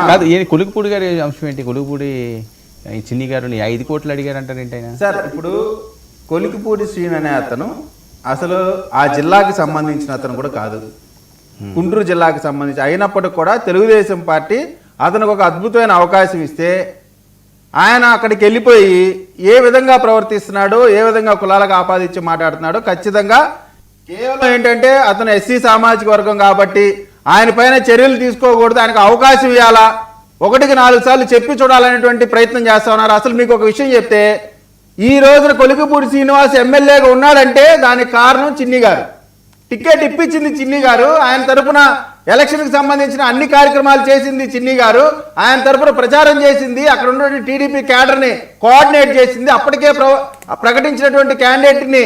కాదు కొలుకుపూడి గారి అంశం ఏంటి? కొలుకుపూడి చిన్ని గారు 5 కోట్లు అడిగారు అంటారు ఏంటైనా? సార్ ఇప్పుడు కొలికిపూడి శ్రీను అనే అతను అసలు ఆ జిల్లాకి సంబంధించిన అతను కూడా కాదు, గుంటూరు జిల్లాకి సంబంధించి అయినప్పటికి కూడా తెలుగుదేశం పార్టీ అతనికి ఒక అద్భుతమైన అవకాశం ఇస్తే ఆయన అక్కడికి వెళ్ళిపోయి ఏ విధంగా ప్రవర్తిస్తున్నాడో, ఏ విధంగా కులాలకు ఆపాదించి మాట్లాడుతున్నాడో ఖచ్చితంగా కేవలం ఏంటంటే అతను ఎస్సీ సామాజిక వర్గం కాబట్టి ఆయన పైన చర్యలు తీసుకోకూడదు, ఆయనకు అవకాశం ఇవ్వాలా, 1-4 సార్లు చెప్పి చూడాలనేటువంటి ప్రయత్నం చేస్తా ఉన్నారు. అసలు మీకు ఒక విషయం చెప్తే ఈ రోజున కొలికిపూడి శ్రీనివాస్ ఎమ్మెల్యేగా ఉన్నాడంటే దానికి కారణం చిన్ని గారు. టికెట్ ఇప్పించింది చిన్ని గారు, ఆయన తరఫున ఎలక్షన్కి సంబంధించిన అన్ని కార్యక్రమాలు చేసింది చిన్ని గారు, ఆయన తరఫున ప్రచారం చేసింది, అక్కడ ఉన్నటువంటి టీడీపీ క్యాడర్ని కోఆర్డినేట్ చేసింది, అప్పటికే ప్రకటించినటువంటి క్యాండిడేట్ని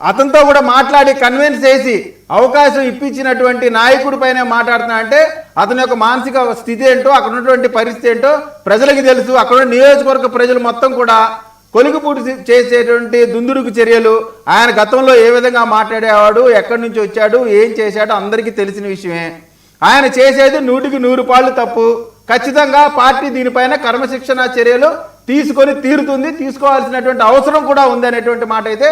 అతనితో కూడా మాట్లాడి కన్విన్స్ చేసి అవకాశం ఇప్పించినటువంటి నాయకుడి పైన మాట్లాడుతున్నా అంటే అతని యొక్క మానసిక స్థితి ఏంటో, అక్కడ ఉన్నటువంటి పరిస్థితి ఏంటో ప్రజలకి తెలుసు. అక్కడ ఉన్న నియోజకవర్గ ప్రజలు మొత్తం కూడా కొలికిపూడి చేసేటువంటి దుందుడుకు చర్యలు, ఆయన గతంలో ఏ విధంగా మాట్లాడేవాడు, ఎక్కడి నుంచి వచ్చాడు, ఏం చేశాడో అందరికీ తెలిసిన విషయమే. ఆయన చేసేది 100% తప్పు. ఖచ్చితంగా పార్టీ దీనిపైన క్రమశిక్షణ చర్యలు తీసుకొని తీరుతుంది, తీసుకోవాల్సినటువంటి అవసరం కూడా ఉంది అనేటువంటి మాట అయితే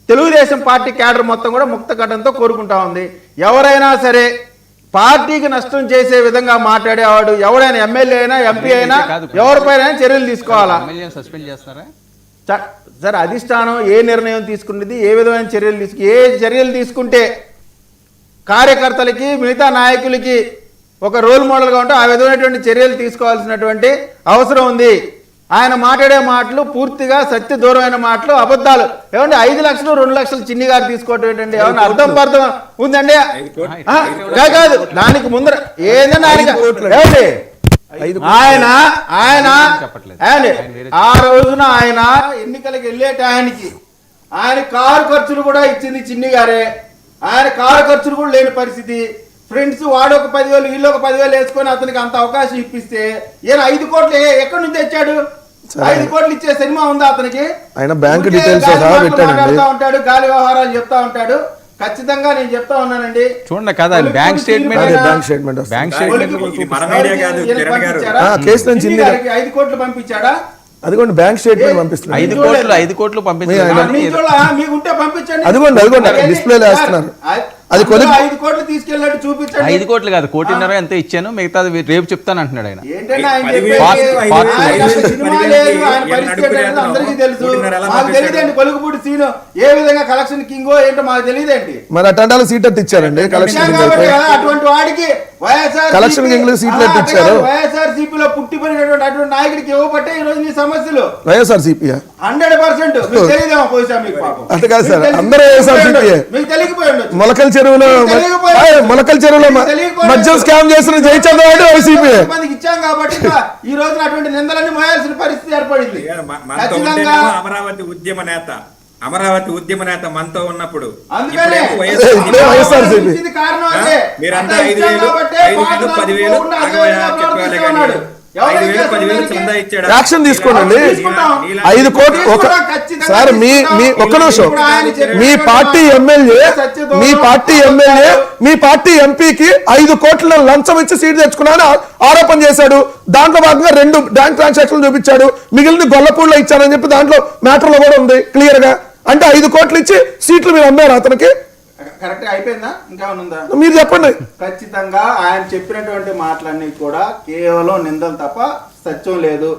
తెలుగుదేశం పార్టీ క్యాడర్ మొత్తం కూడా ముక్త కట్టంతో కోరుకుంటా ఉంది. ఎవరైనా సరే పార్టీకి నష్టం చేసే విధంగా మాట్లాడేవాడు ఎవరైనా ఎమ్మెల్యే అయినా ఎంపీ అయినా ఎవరిపైన చర్యలు తీసుకోవాలా? సార్ అధిష్టానం ఏ నిర్ణయం తీసుకున్నది, ఏ విధమైన చర్యలు తీసుకుంటే కార్యకర్తలకి మిగతా నాయకులకి ఒక రోల్ మోడల్గా ఉంటే ఆ విధమైనటువంటి చర్యలు తీసుకోవాల్సినటువంటి అవసరం ఉంది. ఆయన మాట్లాడే మాటలు పూర్తిగా సత్య దూరమైన మాటలు, అబద్ధాలు. ఏమంటే 5 లక్షలు 2 లక్షలు చిన్ని గారు తీసుకోవటం ఏంటండి? ఏమన్నా అర్థం ఉందండి? కాదు, దానికి ముందర ఏదైనా ఆయన ఆ రోజున ఆయన ఎన్నికలకు వెళ్ళే టయానికి ఆయన కారు ఖర్చులు కూడా ఇచ్చింది చిన్ని గారే. ఆయన కారు ఖర్చులు కూడా లేని పరిస్థితి. ఫ్రెండ్స్ వాడు ఒక 10,000 వీళ్ళు ఒక 10,000 వేసుకొని అతనికి అంత అవకాశం ఇప్పిస్తే ఈయన 5 కోట్లు ఎక్కడి నుంచి తెచ్చాడు? 5 కోట్లు ఇచ్చే సినిమా ఉందా అతనికి? ఆయన బ్యాంక్ డీటెయిల్స్ మాట్లాడుతూ ఉంటాడు, గాలి వ్యవహారాలు చెప్తా ఉంటాడు. ఖచ్చితంగా నేను చెప్తా ఉన్నానండి, చూడండి కదా బ్యాంక్ స్టేట్మెంట్ 5 కోట్లు పంపించాడా? అదిగోండి బ్యాంక్ స్టేట్మెంట్ పంపిస్తున్నారు. 5 కోట్లు పంపించారు. అదిగోండి డిస్ప్లేలో వేస్తున్నారు. అది 5 కోట్లు తీసుకెళ్ళినట్టు చూపించండి. 5 కోట్లు కాదు, 1.5 ఎంత ఇచ్చాను, మిగతా రేపు చెప్తాను అంటున్నాడు ఆయన. కొలుకుపూడి సీను ఏ విధంగా కలెక్షన్ కింగో ఏంటో మాకు తెలియదేంటి? మరి అటెండాలు సీట్ ఇచ్చారండి. అటువంటి వాడికి కలెక్షన్ కింగ్ సీట్లు ఇచ్చారు. వైఎస్ఆర్సీపీలో పుట్టిపోయినటువంటి అటువంటి నాయకుడికి ఇవ్వబట్టే ఈ రోజు ఈ సమస్యలు. వైఎస్ఆర్సీపీ 100% మీకు తెలియదేమో పోయిసా మీకు పాపం. అంటే కాదు సార్, అందరూ వైఎస్ఆర్సీపీ. మీకు తెలియకపోయిండు. మొలకల చెరువులో మద్యం స్కామ్ చేసిన జయచంద్రబాబు వైసీపీ ఇచ్చాం కాబట్టి ఈ రోజున అటువంటి నిందలన్నీ మోయాల్సిన పరిస్థితి ఏర్పడింది. అమరావతి ఉద్యమ నేత మనతో ఉన్నప్పుడు కారణం అంటే మీరంతా 5,000 10,000 యాక్షన్ తీసుకోండి. 5 కోట్లు సార్ మీ ఒక్క నిమిషం. మీ పార్టీ ఎమ్మెల్యే మీ పార్టీ ఎంపీకి 5 కోట్ల లంచం ఇచ్చి సీట్ తెచ్చుకున్నాను ఆరోపణ చేశాడు. దాంట్లో భాగంగా 2 బ్యాంక్ ట్రాన్సాక్షన్లు చూపించాడు. మిగిలిన గొల్లపూడిలో ఇచ్చారని చెప్పి దాంట్లో మ్యాటర్లో కూడా ఉంది క్లియర్ గా. అంటే 5 కోట్లు ఇచ్చి సీట్లు మీరు అమ్మారు అతనికి. కరెక్ట్ అయిపోయిందా? ఇంకా ఉందా? మీరు చెప్పండి. ఖచ్చితంగా ఆయన చెప్పినటువంటి మాటలన్నీ కూడా కేవలం నిందలు తప్ప సత్యం లేదు.